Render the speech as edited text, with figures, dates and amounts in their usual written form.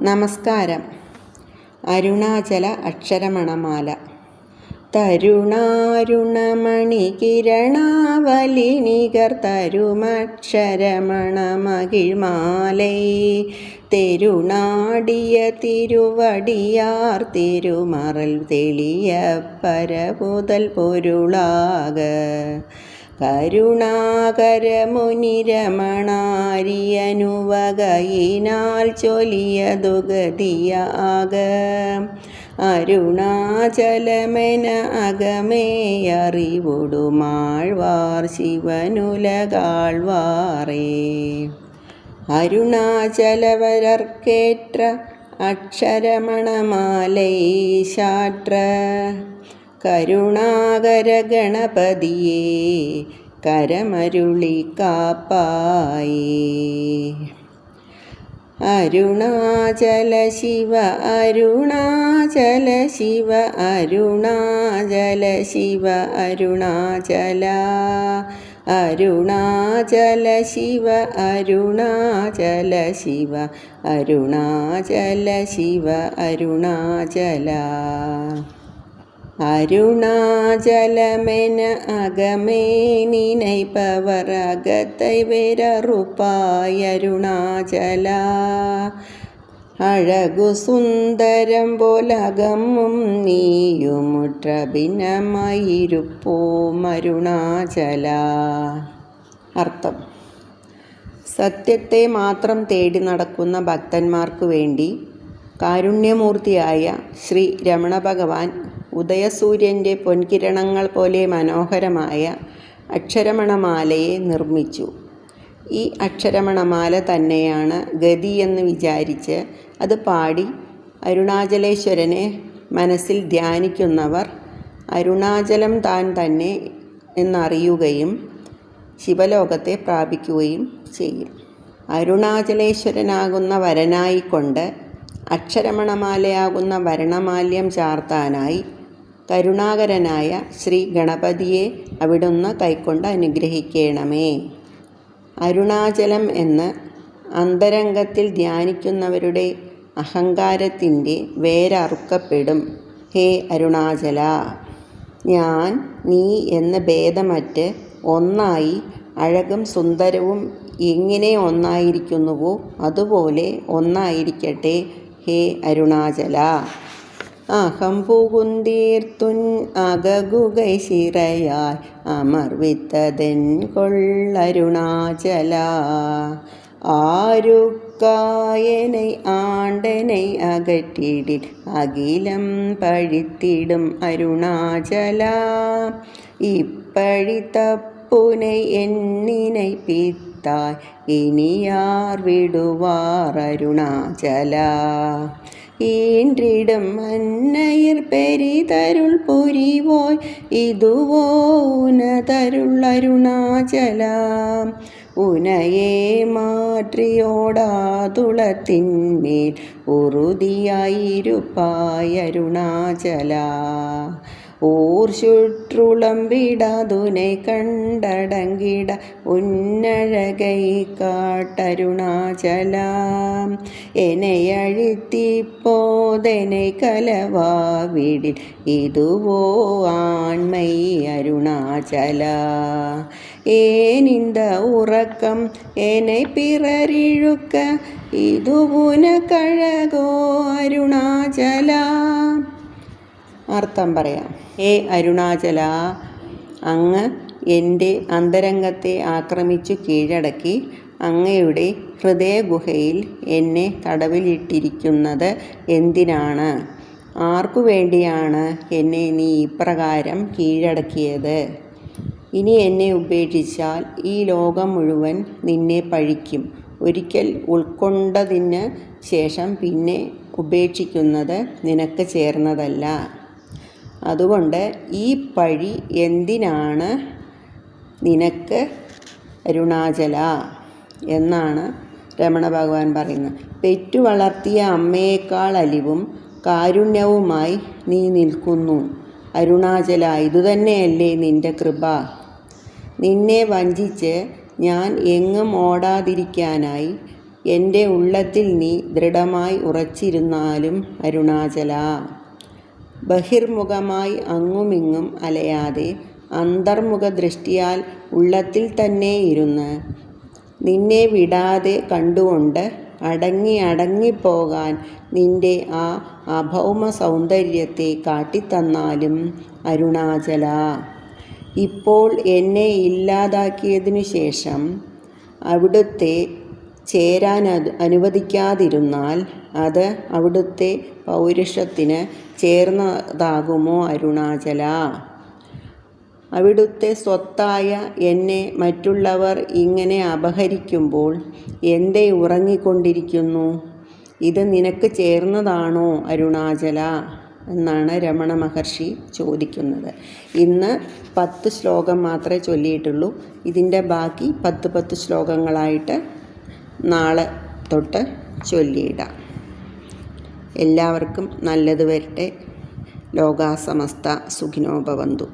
നമസ്കാരം. അരുണാചല അക്ഷരമണമാല. തരുണാരുണമണികിരണാവലിനികർ തരുമക്ഷരമണമകിഴ്മാലൈ തെരുണാടിയ തിരുവടിയാർ തിരുമറൽ തെളിയ പരപുതൽ പൊരുളാക കരുണാകരമുനിരമണാരിയനുവകയിനാൽ ചൊലിയതു ഗതിയാക അരുണാചലമെന അകമേയറിവുടുമാഴ്വാർ ശിവനുലകാൾവാറേ. അരുണാചലവരർക്കേറ്റ അക്ഷരമണമാലൈ ശാട്ര കരുണാകര ഗണപതിയേ കരമരുളി കാപ്പായി. അരുണാചല ശിവ അരുണാചല ശിവ അരുണാചല ശിവ അരുണാചല അരുണാചല ശിവ അരുണാചല ശിവ അരുണാചല ശിവ അരുണാചല. அருணாச்சலமென அகமே நினைப்பவர் அகத்தை வேறறுப்பாய் அருணாச்சலா. அழகு சுந்தரம் போலகமும் நீயுமுற்ற ഭിന്നമായിരുപ്പോം അരുണാചല. അർത്ഥം: സത്യത്തെ മാത്രം തേടി നടക്കുന്ന ഭക്തന്മാർക്കു വേണ്ടി കാരുണ്യമൂർത്തിയായ ശ്രീ രമണ ഭഗവാൻ ഉദയസൂര്യൻ്റെ പൊൻകിരണങ്ങൾ പോലെ മനോഹരമായ അക്ഷരമണമാലയെ നിർമ്മിച്ചു. ഈ അക്ഷരമണമാല തന്നെയാണ് ഗതി എന്ന് വിചാരിച്ച് അത് പാടി അരുണാചലേശ്വരനെ മനസ്സിൽ ധ്യാനിക്കുന്നവർ അരുണാചലം താൻ തന്നെ എന്നറിയുകയും ശിവലോകത്തെ പ്രാപിക്കുകയും ചെയ്യും. അരുണാചലേശ്വരനാകുന്ന വരനായിക്കൊണ്ട് അക്ഷരമണമാലയാകുന്ന വരണമാല്യം ചാർത്താനായി കരുണാകരനായ ശ്രീ ഗണപതിയെ അവിടുന്ന് കൈക്കൊണ്ട് അനുഗ്രഹിക്കണമേ. അരുണാചലം എന്ന് അന്തരംഗത്തിൽ ധ്യാനിക്കുന്നവരുടെ അഹങ്കാരത്തിൻ്റെ വേരറുക്കപ്പെടും. ഹേ അരുണാചല, ഞാൻ നീ എന്ന് ഭേദമറ്റ് ഒന്നായി അഴകും സുന്ദരവും എങ്ങനെ ഒന്നായിരിക്കുന്നുവോ അതുപോലെ ഒന്നായിരിക്കട്ടെ ഹേ അരുണാചല. അഹം പുകുന്തീർത്തുൻ അകഗുകൈ ശിറയായി അമർവിത്തതെൻ കൊള്ളരുണാചല. ആരുക്കായனை ആണ്ടனை അകറ്റിടിൽ അഖിലം പഴിത്തിടും അരുണാചല. ഇപ്പഴി തപ്പുனை എണ്ണിனை പിത്താய் ഇനിയാർ വിടുവാർ അരുണാചല. ஈன்றிடும் மன்னையர் பெரிதருள் புரிவோய் இதுவோ உனதருள் அருணாச்சலா. உனையே மாற்றியோடாதுளத்தின்மேல் உறுதியாயிருப்பாய் அருணாச்சலா. ஊர் சுற்றுளம் விடாதுனை கண்டடங்கிட உன்னழகை காட்டருணாச்சலா. என்னை அழித்திப்போதனை கலவாவிடில் இதுவோ ஆண்மை அருணாச்சலா. ஏன் இந்த உறக்கம் என்னை பிறரிழுக்க இதுவுன கழகோ അരുണാചലാ. അർത്ഥം പറയാം. ഹേ അരുണാചല, അങ്ങ് എൻ്റെ അന്തരംഗത്തെ ആക്രമിച്ചു കീഴടക്കി അങ്ങയുടെ ഹൃദയഗുഹയിൽ എന്നെ തടവിലിട്ടിരിക്കുന്നത് എന്തിനാണ്? ആർക്കു വേണ്ടിയാണ് എന്നെ നീ ഇപ്രകാരം കീഴടക്കിയത്? ഇനി എന്നെ ഉപേക്ഷിച്ചാൽ ഈ ലോകം മുഴുവൻ നിന്നെ പഴിക്കും. ഒരിക്കൽ ഉൾക്കൊണ്ടതിന് ശേഷം പിന്നെ ഉപേക്ഷിക്കുന്നത് നിനക്ക് ചേർന്നതല്ല. അതുകൊണ്ട് ഈ പഴി എന്തിനാണ് നിനക്ക് അരുണാചല എന്നാണ് രമണ ഭഗവാൻ പറയുന്നത്. പെറ്റു വളർത്തിയ അമ്മയേക്കാൾ അലിവും കാരുണ്യവുമായി നീ നിൽക്കുന്നു അരുണാചല. ഇതുതന്നെയല്ലേ നിൻ്റെ കൃപ? നിന്നെ വഞ്ചിച്ച് ഞാൻ എങ്ങും ഓടാതിരിക്കാനായി എൻ്റെ ഉള്ളത്തിൽ നീ ദൃഢമായി ഉറച്ചിരുന്നാലും അരുണാചല. ബഹിർമുഖമായി അങ്ങുമിങ്ങും അലയാതെ അന്തർമുഖ ദൃഷ്ടിയാൽ ഉള്ളത്തിൽ തന്നെ ഇരുന്ന് നിന്നെ വിടാതെ കണ്ടുകൊണ്ട് അടങ്ങിപ്പോകാൻ നിന്റെ ആ അഭൗമ സൗന്ദര്യത്തെ കാട്ടിത്തന്നാലും അരുണാചല. ഇപ്പോൾ എന്നെ ഇല്ലാതാക്കിയതിനു ശേഷം അവിടുത്തെ ചേരാൻ അനുവദിക്കാതിരുന്നാൽ അത് അവിടുത്തെ പൗരുഷത്തിന് ചേർന്നതാകുമോ അരുണാചല? അവിടുത്തെ സ്വത്തായ എന്നെ മറ്റുള്ളവർ ഇങ്ങനെ അപഹരിക്കുമ്പോൾ എന്തേ ഉറങ്ങിക്കൊണ്ടിരിക്കുന്നു? ഇത് നിനക്ക് ചേർന്നതാണോ അരുണാചല എന്നാണ് രമണ മഹർഷി ചോദിക്കുന്നത്. ഇന്ന് 10 ശ്ലോകം മാത്രമേ ചൊല്ലിയിട്ടുള്ളൂ. ഇതിൻ്റെ ബാക്കി 10 ശ്ലോകങ്ങളായിട്ട് നാളെ തൊട്ട് ചൊല്ലിയിടാം. എല്ലാവർക്കും നല്ലത് വരട്ടെ. ലോകാ സമസ്ത സുഖിനോ ഭവന്തു.